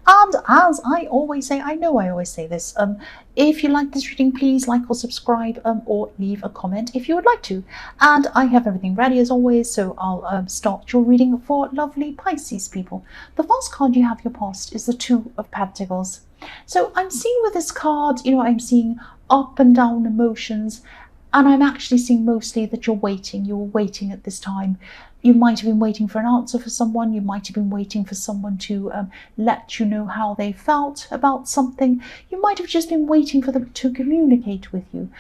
And as I always say, I know I always say this, if you like this reading, please like or subscribe, or leave a comment if you would like to. And I have everything ready as always, so I'll start your reading for lovely Pisces people. The first card you have your past is the Two of Pentacles. So I'm seeing with this card, I'm seeing up and down emotions, and I'm actually seeing mostly that you're waiting. You're waiting at this time. You might have been waiting for an answer for someone. You might have been waiting for someone to let you know how they felt about something. You might have just been waiting for them to communicate with you.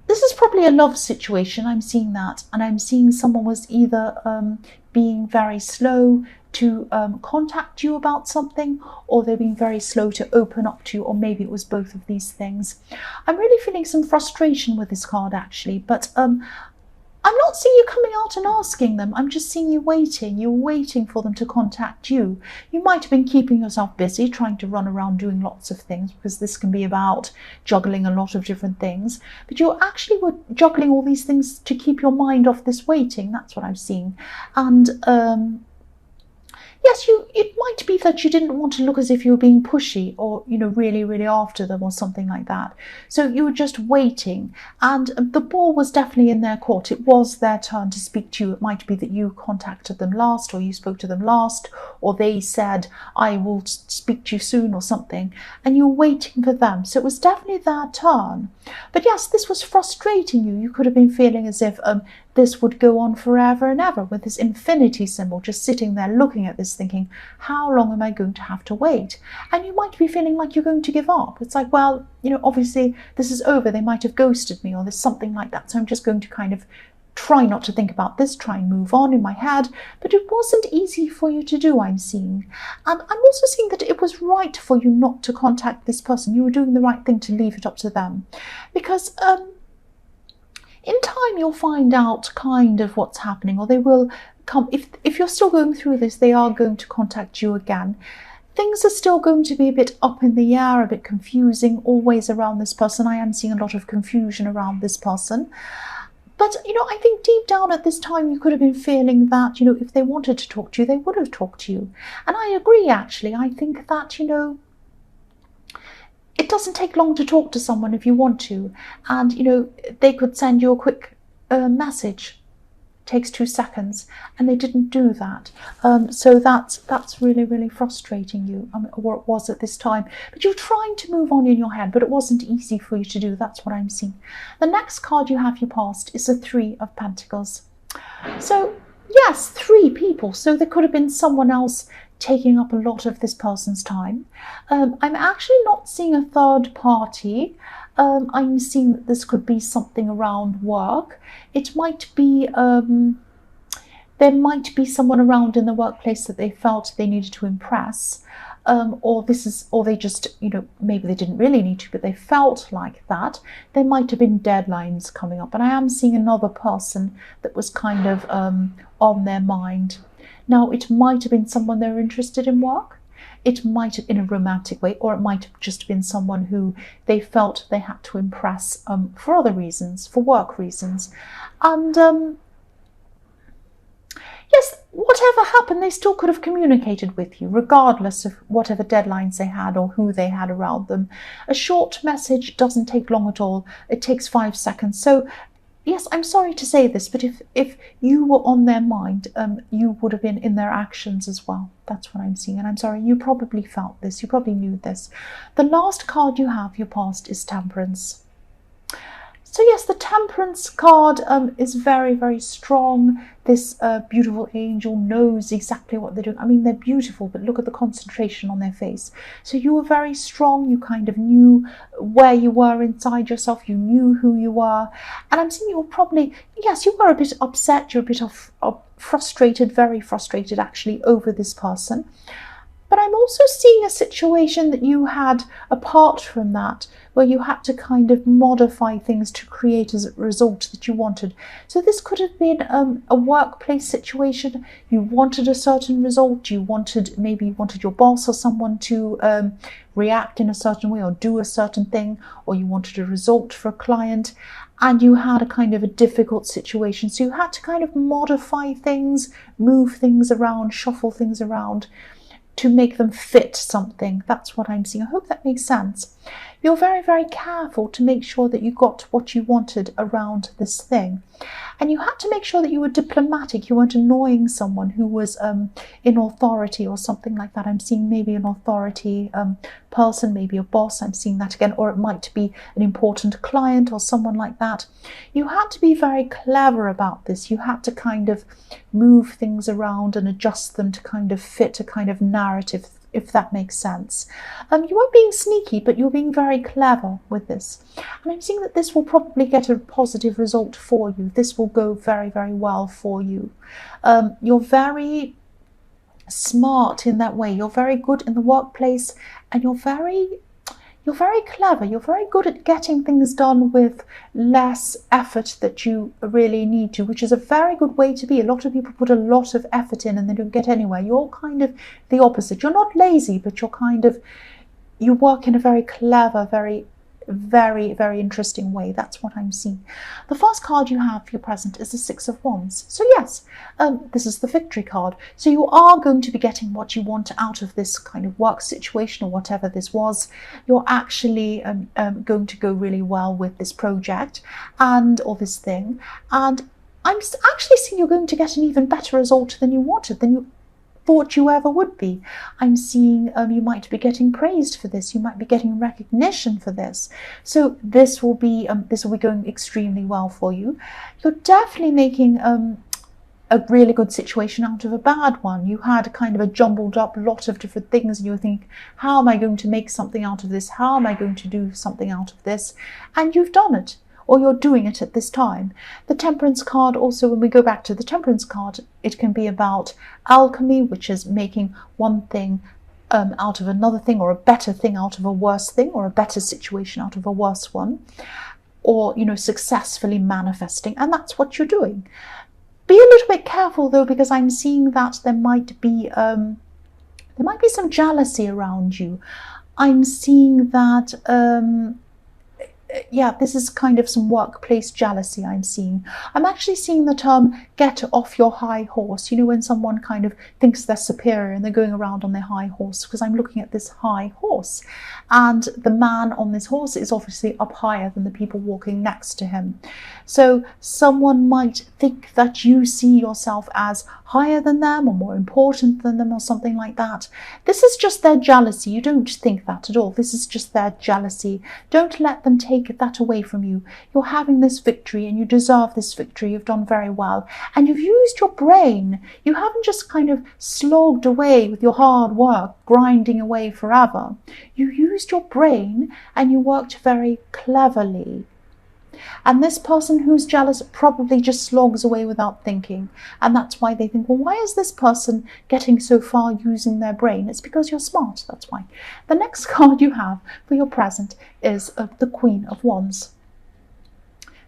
This is probably a love situation. I'm seeing that. And I'm seeing someone was either being very slow to contact you about something, or they're being very slow to open up to you, or maybe it was both of these things. I'm really feeling some frustration with this card actually, but I'm not seeing you coming out and asking them. I'm just seeing you waiting. You're waiting for them to contact you. You might have been keeping yourself busy, trying to run around doing lots of things, because this can be about juggling a lot of different things. But you actually were juggling all these things to keep your mind off this waiting. That's what I'm seeing. And yes, it might be that you didn't want to look as if you were being pushy or, really, really after them or something like that. So you were just waiting, and the ball was definitely in their court. It was their turn to speak to you. It might be that you contacted them last, or you spoke to them last, or they said, I will speak to you soon or something, and you're waiting for them. So it was definitely their turn. But yes, this was frustrating you. You could have been feeling as if this would go on forever and ever, with this infinity symbol, just sitting there looking at this thinking, how long am I going to have to wait? And you might be feeling like you're going to give up. It's like, well, obviously this is over. They might have ghosted me, or there's something like that. So I'm just going to kind of try not to think about this, try and move on in my head. But it wasn't easy for you to do, I'm seeing. And I'm also seeing that it was right for you not to contact this person. You were doing the right thing to leave it up to them. Because in time you'll find out kind of what's happening, or they will come. If you're still going through this, they are going to contact you again. Things are still going to be a bit up in the air, a bit confusing always around this person. I am seeing a lot of confusion around this person. But, I think deep down at this time you could have been feeling that, if they wanted to talk to you, they would have talked to you. And I agree, actually. I think that, it doesn't take long to talk to someone if you want to. And, they could send you a quick message. It takes 2 seconds. And they didn't do that. So that's really, really frustrating you, or it was at this time. But you're trying to move on in your head, but it wasn't easy for you to do. That's what I'm seeing. The next card you have your past is the Three of Pentacles. So, yes, 3 people. So there could have been someone else taking up a lot of this person's time. I'm actually not seeing a third party. I'm seeing that this could be something around work. It might be, there might be someone around in the workplace that they felt they needed to impress. Or they just, maybe they didn't really need to, but they felt like that. There might have been deadlines coming up. And I am seeing another person that was kind of on their mind. Now, it might have been someone they're interested in work. It might have been in a romantic way, or it might have just been someone who they felt they had to impress for other reasons, for work reasons. And yes, whatever happened, they still could have communicated with you, regardless of whatever deadlines they had or who they had around them. A short message doesn't take long at all. It takes 5 seconds. So yes, I'm sorry to say this, but if you were on their mind, you would have been in their actions as well. That's what I'm seeing. And I'm sorry, you probably felt this. You probably knew this. The last card you have, your past, is Temperance. So yes, the Temperance card is very, very strong. This beautiful angel knows exactly what they're doing. I mean, they're beautiful, but look at the concentration on their face. So you were very strong. You kind of knew where you were inside yourself. You knew who you were. And I'm seeing you were probably, yes, you were a bit upset. You're a bit frustrated, very frustrated actually, over this person. But I'm also seeing a situation that you had apart from that, where you had to kind of modify things to create a result that you wanted. So this could have been a workplace situation. You wanted a certain result. Maybe you wanted your boss or someone to react in a certain way or do a certain thing, or you wanted a result for a client, and you had a kind of a difficult situation. So you had to kind of modify things, move things around, shuffle things around. to make them fit something. That's what I'm seeing. I hope that makes sense. You're very, very careful to make sure that you got what you wanted around this thing. And you had to make sure that you were diplomatic. You weren't annoying someone who was in authority or something like that. I'm seeing maybe an authority person, maybe a boss. I'm seeing that again. Or it might be an important client or someone like that. You had to be very clever about this. You had to kind of move things around and adjust them to kind of fit a kind of narrative, if that makes sense. You weren't being sneaky, but you're being very clever with this. And I'm seeing that this will probably get a positive result for you. This will go very, very well for you. You're very smart in that way. You're very good in the workplace, and you're very clever. You're very good at getting things done with less effort that you really need to, which is a very good way to be. A lot of people put a lot of effort in and they don't get anywhere. You're kind of the opposite. You're not lazy, but you work in a very clever, very, very interesting way. That's what I'm seeing. The first card you have for your present is the Six of Wands. So yes, this is the victory card. So you are going to be getting what you want out of this kind of work situation or whatever this was. You're actually going to go really well with this project or this thing. And I'm actually seeing you're going to get an even better result than you wanted, than you thought you ever would be. I'm seeing you might be getting praised for this. You might be getting recognition for this. So this will be going extremely well for you. You're definitely making a really good situation out of a bad one. You had kind of a jumbled up lot of different things and you were thinking, how am I going to make something out of this? How am I going to do something out of this? And you've done it. Or you're doing it at this time. The Temperance card also, when we go back to the Temperance card, it can be about alchemy, which is making one thing out of another thing, or a better thing out of a worse thing, or a better situation out of a worse one, or, successfully manifesting. And that's what you're doing. Be a little bit careful though, because I'm seeing that there might be some jealousy around you. I'm seeing that this is kind of some workplace jealousy I'm seeing. I'm actually seeing the term get off your high horse. When someone kind of thinks they're superior and they're going around on their high horse, because I'm looking at this high horse. And the man on this horse is obviously up higher than the people walking next to him. So someone might think that you see yourself as higher than them or more important than them or something like that. This is just their jealousy. You don't think that at all. This is just their jealousy. Don't let them take that away from you. You're having this victory and you deserve this victory. You've done very well. And you've used your brain. You haven't just kind of slogged away with your hard work, grinding away forever. You used your brain and you worked very cleverly. And this person who's jealous probably just slogs away without thinking. And that's why they think, well, why is this person getting so far using their brain? It's because you're smart, that's why. The next card you have for your present is the Queen of Wands.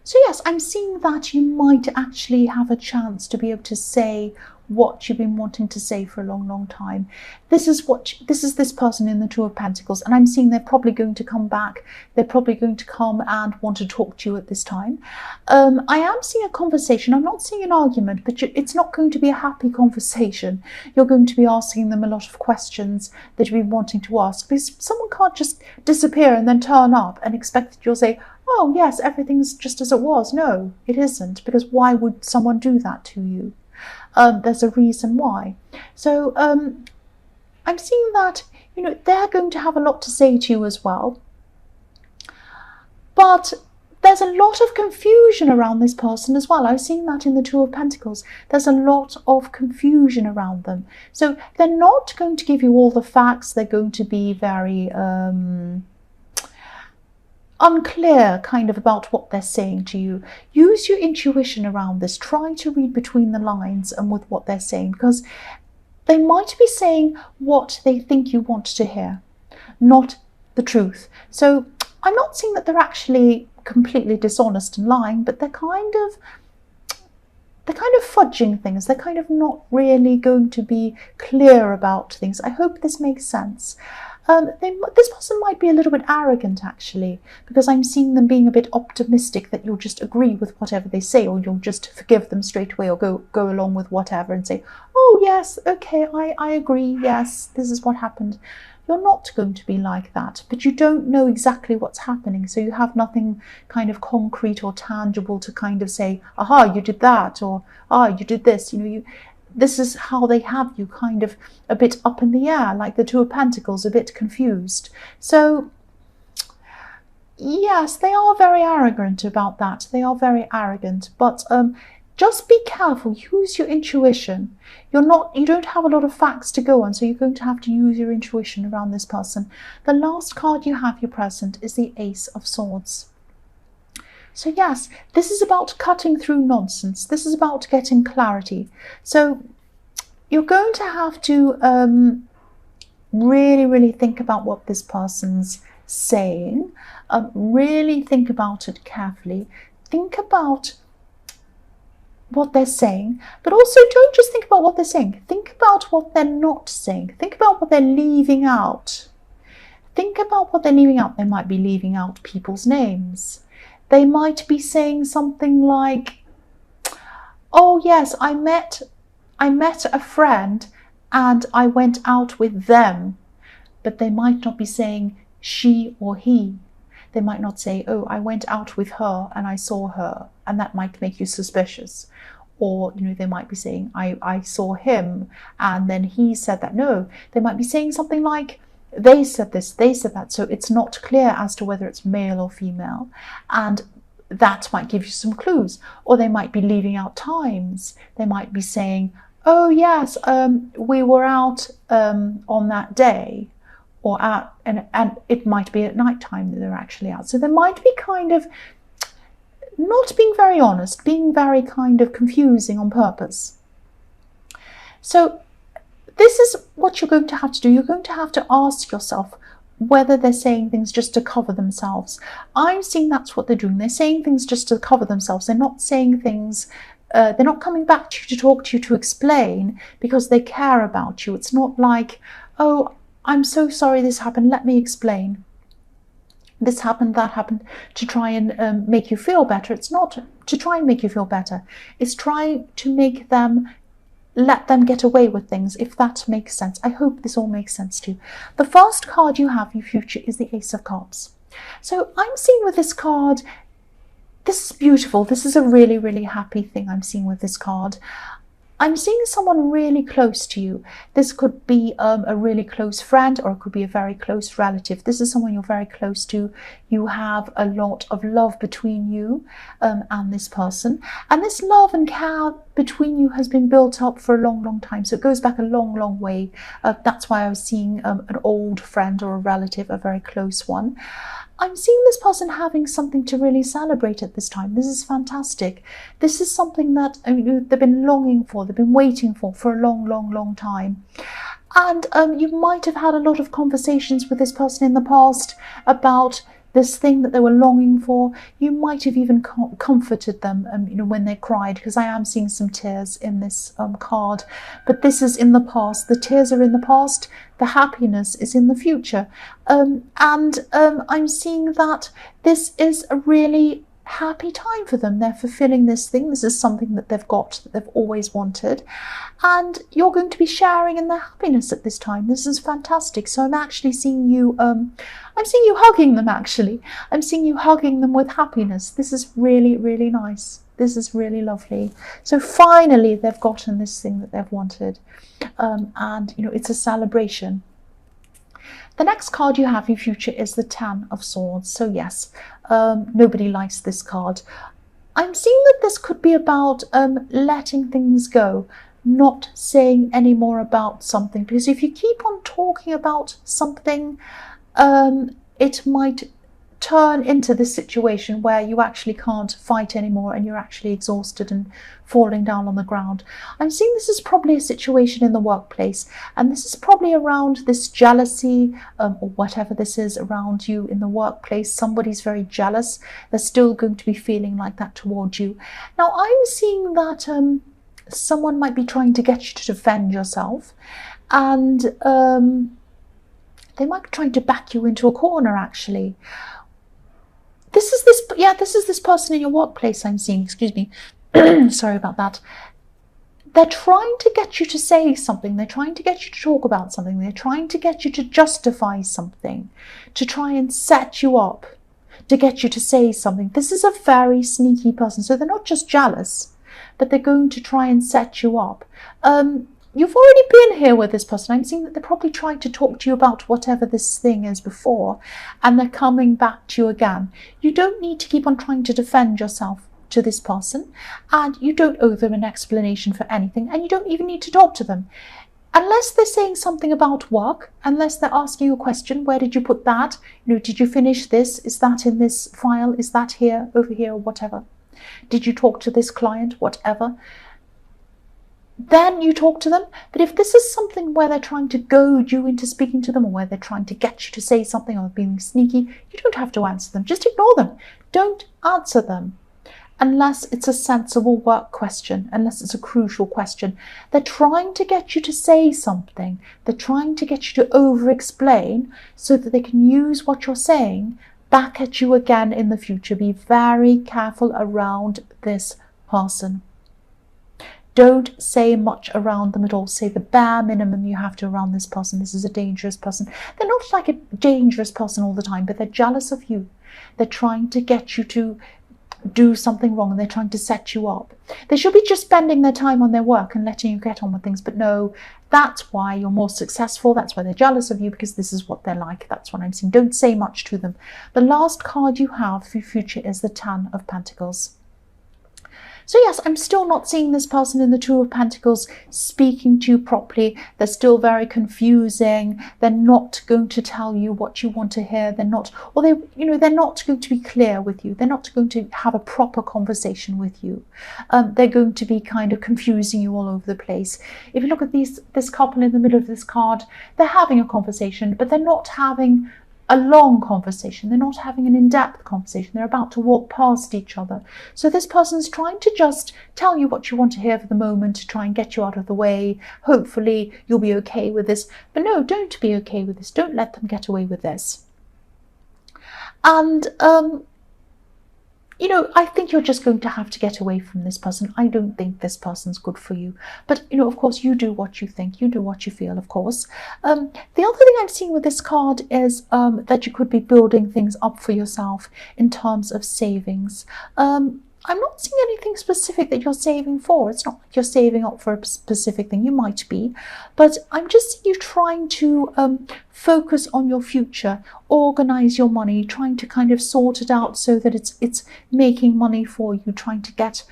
So yes, I'm seeing that you might actually have a chance to be able to say what you've been wanting to say for a long time. This is this person in the Two of Pentacles, and I'm seeing they're probably going to come back. They're probably going to come and want to talk to you at this time. I am seeing a conversation. I'm not seeing an argument, but it's not going to be a happy conversation. You're going to be asking them a lot of questions that you've been wanting to ask, because someone can't just disappear and then turn up and expect that you'll say, oh yes, everything's just as it was. No, it isn't, because why would someone do that to you? There's a reason why. So I'm seeing that, they're going to have a lot to say to you as well. But there's a lot of confusion around this person as well. I'm seeing that in the Two of Pentacles. There's a lot of confusion around them. So they're not going to give you all the facts. They're going to be very unclear kind of about what they're saying to you. Use your intuition around this. Try to read between the lines and with what they're saying, because they might be saying what they think you want to hear, not the truth. So I'm not saying that they're actually completely dishonest and lying, but they're kind of fudging things. They're kind of not really going to be clear about things. I hope this makes sense. this person might be a little bit arrogant, actually, because I'm seeing them being a bit optimistic that you'll just agree with whatever they say, or you'll just forgive them straight away, or go along with whatever and say, oh yes, okay, I agree, yes, this is what happened. You're not going to be like that, but you don't know exactly what's happening, so you have nothing kind of concrete or tangible to kind of say, aha, you did that, or you did this. This is how they have you kind of a bit up in the air, like the Two of Pentacles, a bit confused. So yes, they are very arrogant about that. They are very arrogant, but just be careful. Use your intuition. You don't have a lot of facts to go on, so you're going to have to use your intuition around this person. The last card you have your present is the Ace of Swords. So yes, this is about cutting through nonsense. This is about getting clarity. So you're going to have to really, really think about what this person's saying. Really think about it carefully. Think about what they're saying, but also don't just think about what they're saying. Think about what they're not saying. Think about what they're leaving out. Think about what they're leaving out. They might be leaving out people's names. They might be saying something like, oh yes, I met a friend and I went out with them. But they might not be saying she or he. They might not say, oh, I went out with her and I saw her, and that might make you suspicious. Or, they might be saying, I saw him and then he said that. No, they might be saying something like, they said this, they said that. So it's not clear as to whether it's male or female. And that might give you some clues. Or they might be leaving out times. They might be saying, oh yes, we were out on that day. Or and it might be at night time that they're actually out. So they might be kind of not being very honest, being very kind of confusing on purpose. So this is what you're going to have to do. You're going to have to ask yourself whether they're saying things just to cover themselves. I'm seeing that's what they're doing. They're saying things just to cover themselves. They're not saying things, they're not coming back to you to talk to you, to explain, because they care about you. It's not like, oh, I'm so sorry this happened, let me explain. This happened, that happened, to try and make you feel better. It's not to try and make you feel better. It's trying to make them, let them get away with things, if that makes sense. I hope this all makes sense to you. The first card you have in your future is the Ace of Cups. So I'm seeing with this card, this is beautiful. This is a really, really happy thing I'm seeing with this card. I'm seeing someone really close to you. This could be a really close friend, or it could be a very close relative. This is someone you're very close to. You have a lot of love between you and this person. And this love and care between you has been built up for a long, long time. So it goes back a long, long way. That's why I was seeing an old friend or a relative, a very close one. I'm seeing this person having something to really celebrate at this time. This is fantastic. This is something that they've been longing for, they've been waiting for a long, long, long time. And you might have had a lot of conversations with this person in the past about this thing that they were longing for. You might have even comforted them when they cried, because I am seeing some tears in this card. But this is in the past. The tears are in the past. The happiness is in the future. I'm seeing that this is a really happy time for them. They're fulfilling this thing. This is something that they've got, that they've always wanted. And you're going to be sharing in their happiness at this time. This is fantastic. So I'm actually seeing you, I'm seeing you hugging them, actually. I'm seeing you hugging them with happiness. This is really, really nice. This is really lovely. So finally, they've gotten this thing that they've wanted. And it's a celebration. The next card you have in future is the Ten of Swords. So yes, nobody likes this card. I'm seeing that this could be about letting things go, not saying any more about something. Because if you keep on talking about something, it might turn into this situation where you actually can't fight anymore and you're actually exhausted and falling down on the ground. I'm seeing this is probably a situation in the workplace, and this is probably around this jealousy or whatever this is around you in the workplace. Somebody's very jealous. They're still going to be feeling like that towards you. Now I'm seeing that someone might be trying to get you to defend yourself, and They might be trying to back you into a corner, actually. This is this person in your workplace I'm seeing, excuse me. Sorry about that. They're trying to get you to say something. They're trying to get you to talk about something. They're trying to get you to justify something, to try and set you up, to get you to say something. This is a very sneaky person. So they're not just jealous, but they're going to try and set you up. You've already been here with this person. I'm seeing that they're probably trying to talk to you about whatever this thing is before, and they're coming back to you again. You don't need to keep on trying to defend yourself to this person, and you don't owe them an explanation for anything, and you don't even need to talk to them. Unless they're saying something about work, unless they're asking you a question, where did you put that? Did you finish this? Is that in this file? Is that here, over here, or whatever? Did you talk to this client? Whatever. Then you talk to them. But if this is something where they're trying to goad you into speaking to them, or where they're trying to get you to say something, or being sneaky, you don't have to answer them. Just ignore them. Don't answer them unless it's a sensible work question, unless it's a crucial question. They're trying to get you to say something. They're trying to get you to over-explain so that they can use what you're saying back at you again in the future. Be very careful around this person. Don't say much around them at all. Say the bare minimum you have to around this person. This is a dangerous person. They're not like a dangerous person all the time, but they're jealous of you. They're trying to get you to do something wrong, and they're trying to set you up. They should be just spending their time on their work and letting you get on with things, but no, that's why you're more successful. That's why they're jealous of you, because this is what they're like. That's what I'm saying. Don't say much to them. The last card you have for your future is the Ten of Pentacles. So yes, I'm still not seeing this person in the Two of Pentacles speaking to you properly. They're still very confusing. They're not going to tell you what you want to hear. They're not, or they're not going to be clear with you. They're not going to have a proper conversation with you. They're going to be kind of confusing you all over the place. If you look at this couple in the middle of this card, they're having a conversation, but they're not having a long conversation. They're not having an in-depth conversation. They're about to walk past each other. So this person's trying to just tell you what you want to hear for the moment, to try and get you out of the way. Hopefully you'll be okay with this. But no, don't be okay with this. Don't let them get away with this. And I think you're just going to have to get away from this person. I don't think this person's good for you. But, of course, you do what you think. You do what you feel, of course. The other thing I'm seeing with this card is that you could be building things up for yourself in terms of savings. I'm not seeing anything specific that you're saving for. It's not like you're saving up for a specific thing. You might be, but I'm just seeing you trying to focus on your future, organize your money, trying to kind of sort it out so that it's making money for you, trying to get,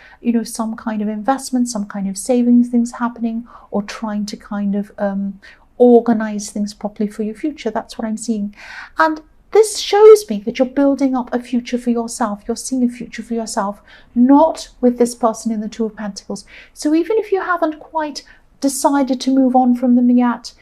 some kind of investment, some kind of savings things happening, or trying to kind of organize things properly for your future. That's what I'm seeing. And this shows me that you're building up a future for yourself. You're seeing a future for yourself, not with this person in the Two of Pentacles. So even if you haven't quite decided to move on from them yet,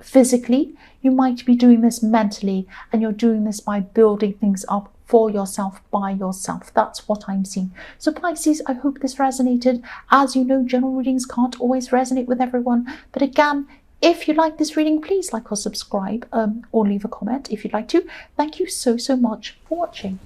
physically, you might be doing this mentally, and you're doing this by building things up for yourself, by yourself. That's what I'm seeing. So Pisces, I hope this resonated. As you know, general readings can't always resonate with everyone. But again, if you like this reading, please like or subscribe, or leave a comment if you'd like to. Thank you so much for watching.